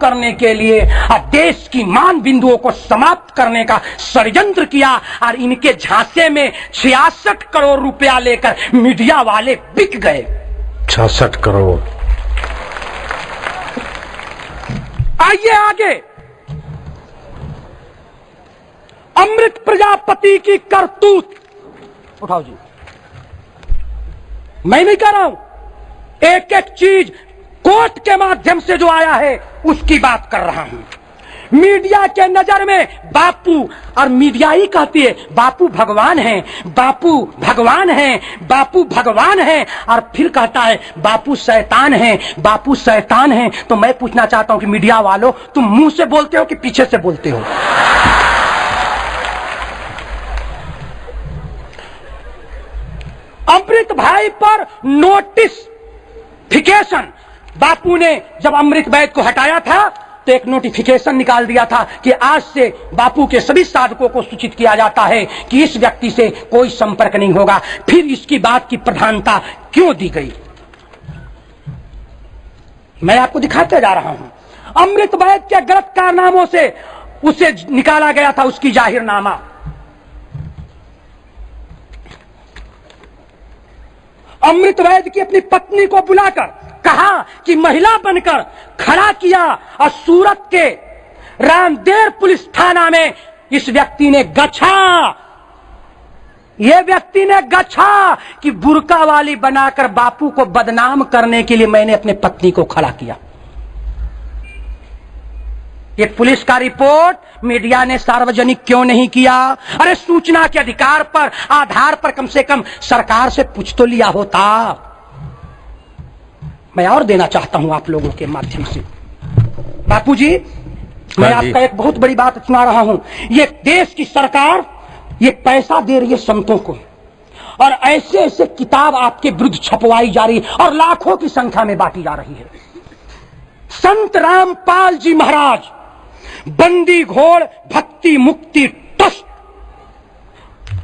करने के लिए देश की मान बिंदुओं को समाप्त करने का षड्यंत्र किया और इनके झांसे में 66 करोड़ रुपया लेकर मीडिया वाले बिक गए। 66 करोड़। आइए आगे। अमृत प्रजापति की करतूत उठाओ जी, मैं नहीं कह रहा हूं, एक एक चीज कोर्ट के माध्यम से जो आया है उसकी बात कर रहा हूं। मीडिया के नजर में बापू, और मीडिया ही कहती है बापू भगवान है, बापू भगवान है, बापू भगवान है, और फिर कहता है बापू शैतान है, बापू शैतान है। तो मैं पूछना चाहता हूं कि मीडिया वालों, तुम मुंह से बोलते हो कि पीछे से बोलते हो? अमृत भाई पर नोटिफिकेशन, बापू ने जब अमृत वैद को हटाया था तो एक नोटिफिकेशन निकाल दिया था कि आज से बापू के सभी साधकों को सूचित किया जाता है कि इस व्यक्ति से कोई संपर्क नहीं होगा। फिर इसकी बात की प्रधानता क्यों दी गई, मैं आपको दिखाते जा रहा हूं। अमृत वैद के गलत कारनामों से उसे निकाला गया था, उसकी जाहिरनामा। अमृत वैद की अपनी पत्नी को बुलाकर कहा कि महिला बनकर खड़ा किया, और सूरत के रामदेव पुलिस थाना में इस व्यक्ति ने गछा, यह व्यक्ति ने गछा कि बुर्का वाली बनाकर बापू को बदनाम करने के लिए मैंने अपने पत्नी को खड़ा किया। ये पुलिस का रिपोर्ट मीडिया ने सार्वजनिक क्यों नहीं किया? अरे सूचना के अधिकार पर आधार पर कम से कम सरकार से पूछ तो लिया होता। मैं और देना चाहता हूं आप लोगों के माध्यम से। बापूजी, मैं आपका एक बहुत बड़ी बात सुना रहा हूं। ये देश की सरकार ये पैसा दे रही है संतों को, और ऐसे ऐसे किताब आपके विरुद्ध छपवाई जा रही है और लाखों की संख्या में बांटी जा रही है। संत रामपाल जी महाराज बंदी घोड़ भक्ति मुक्ति ट्रस्ट,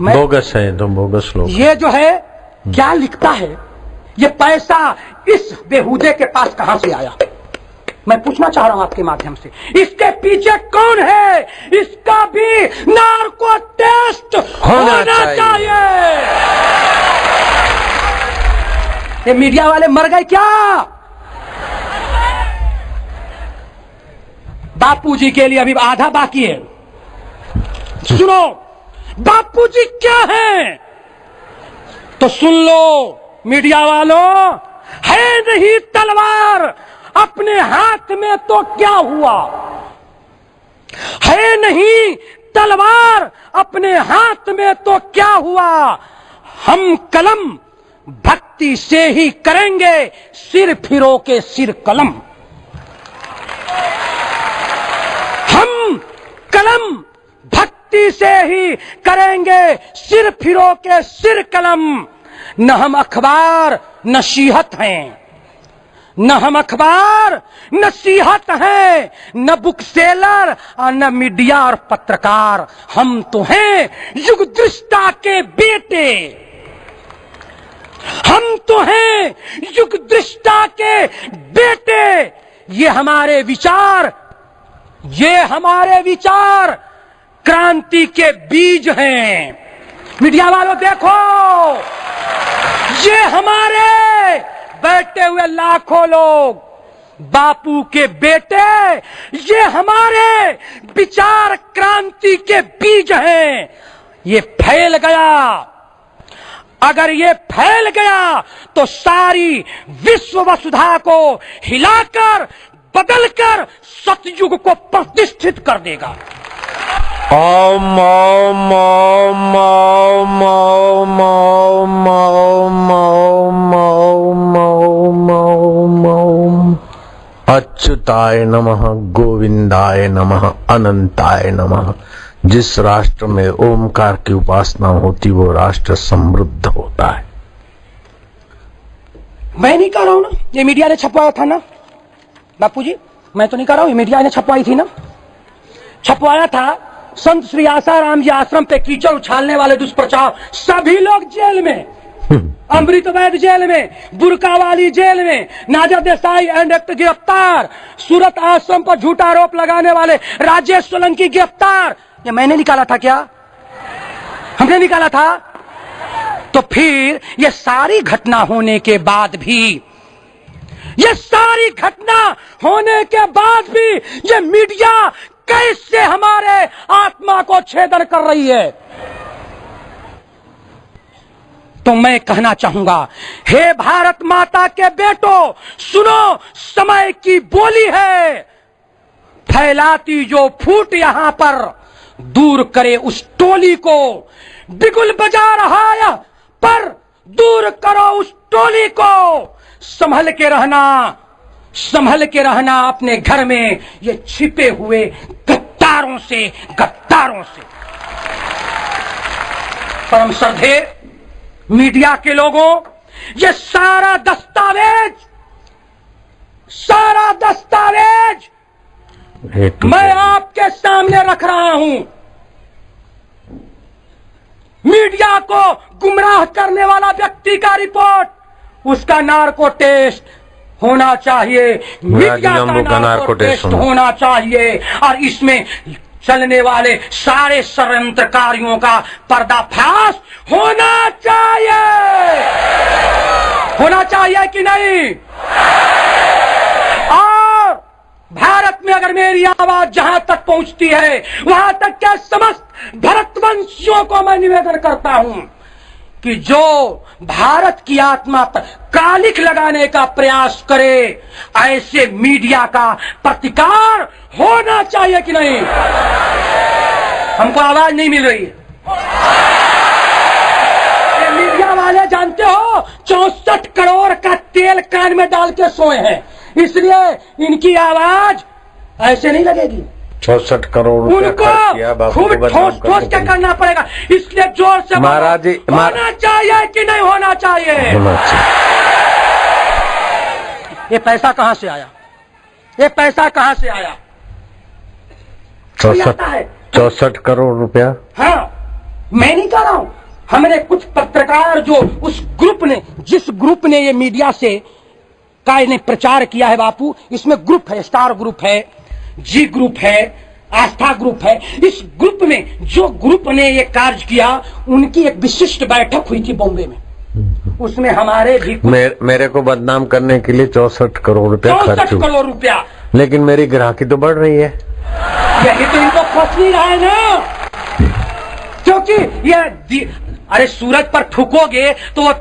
बोगस है, तो बोगस लोग। ये जो है क्या लिखता है, ये पैसा इस बेहुदे के पास कहां से आया? मैं पूछना चाह रहा हूं आपके माध्यम से, इसके पीछे कौन है? इसका भी नार्को टेस्ट होना चाहिए। ये मीडिया वाले मर गए क्या? बापूजी के लिए अभी आधा बाकी है। सुनो, बापूजी क्या है तो सुन लो मीडिया वालों। है नहीं तलवार अपने हाथ में तो क्या हुआ? है नहीं तलवार अपने हाथ में तो क्या हुआ? हम कलम भक्ति से ही करेंगे, सिर फिरो के सिर कलम। हम कलम भक्ति से ही करेंगे, सिर फिरो के सिर कलम। न हम अखबार नसीहत हैं, न हम अखबार नसीहत हैं, न बुक सेलर और न मीडिया और पत्रकार। हम तो हैं युग दृष्टा के बेटे, हम तो हैं युग दृष्टा के बेटे। ये हमारे विचार क्रांति के बीज हैं। मीडिया वालों देखो, ये हमारे बैठे हुए लाखों लोग बापू के बेटे, ये हमारे विचार क्रांति के बीज हैं। ये फैल गया, अगर ये फैल गया तो सारी विश्व वसुधा को हिलाकर बदलकर सतयुग को प्रतिष्ठित कर देगा। ओम ओम ओम ओम ओम ओम ओम ओम ओम ओम ओम। अच्युताय नमः, गोविंदाय नमः, अनंताय नमः। जिस राष्ट्र में ओमकार की उपासना होती वो राष्ट्र समृद्ध होता है। मैं नहीं कह रहा हूं ना, ये मीडिया ने छपवाया था ना बापूजी, मैं तो नहीं कह रहा हूं, ये मीडिया ने छपवाई थी ना, छपवाया था। संत श्री आसाराम जी आश्रम पे कीचड़ उछालने वाले दुष्प्रचार, सभी लोग जेल में, अमृत वैद जेल में, बुरका वाली जेल में, नाजा देसाई एंड एक्ट गिरफ्तार, सूरत आश्रम पर झूठा आरोप लगाने वाले राजेश सोलंकी गिरफ्तार। ये मैंने निकाला था क्या? हमने निकाला था। तो फिर ये सारी घटना होने के बाद भी, ये सारी घटना होने के बाद भी ये मीडिया कैसे हमारे आत्मा को छेदन कर रही है? तो मैं कहना चाहूंगा, हे भारत माता के बेटो, सुनो, समय की बोली है। फैलाती जो फूट यहां पर, दूर करे उस टोली को। बिगुल बजा रहा है पर दूर करो उस टोली को। संभल के रहना, संभल के रहना अपने घर में ये छिपे हुए गद्दारों से, गद्दारों से। परम श्रद्धेय मीडिया के लोगों, ये सारा दस्तावेज मैं आपके सामने रख रहा हूं। मीडिया को गुमराह करने वाला व्यक्ति का रिपोर्ट, उसका नार्को टेस्ट होना चाहिए, मीडिया का नार्को टेस्ट होना चाहिए, और इसमें चलने वाले सारे षड्यंत्रकारियों का पर्दाफाश होना चाहिए। होना चाहिए कि नहीं? और भारत में अगर मेरी आवाज जहां तक पहुंचती है, वहां तक क्या समस्त भारतवंशियों को मैं निवेदन करता हूं कि जो भारत की आत्मा पर कालिख लगाने का प्रयास करे, ऐसे मीडिया का प्रतिकार होना चाहिए कि नहीं? हमको आवाज नहीं मिल रही है। ये मीडिया वाले जानते हो 64 करोड़ का तेल कान में डाल के सोए हैं, इसलिए इनकी आवाज ऐसे नहीं लगेगी। 64 करोड़ उनको खूब ठोस ठोस के करना पड़ेगा, इसलिए जोर से महाराज जी, होना चाहिए कि नहीं होना चाहिए? ये पैसा कहां से आया? ये पैसा कहां से आया? 64 करोड़ रुपया। हाँ, मैं नहीं कह रहा हूं, हमने कुछ पत्रकार जो उस ग्रुप ने, जिस ग्रुप ने ये मीडिया से का ने प्रचार किया है बापू, इसमें ग्रुप है, स्टार ग्रुप है, जी ग्रुप है, आस्था ग्रुप है। इस ग्रुप में जो ग्रुप ने ये कार्य किया, उनकी एक विशिष्ट बैठक हुई थी बॉम्बे में, उसमें हमारे भी मेरे को बदनाम करने के लिए 64 करोड़ रुपया खर्च हुआ। 64 करोड़ रुपया। लेकिन मेरी ग्राहकी तो बढ़ रही है। यही तो इनको फंस नहीं रहा है ना, क्योंकि ये अरे सूरज पर थूकोगे तो वो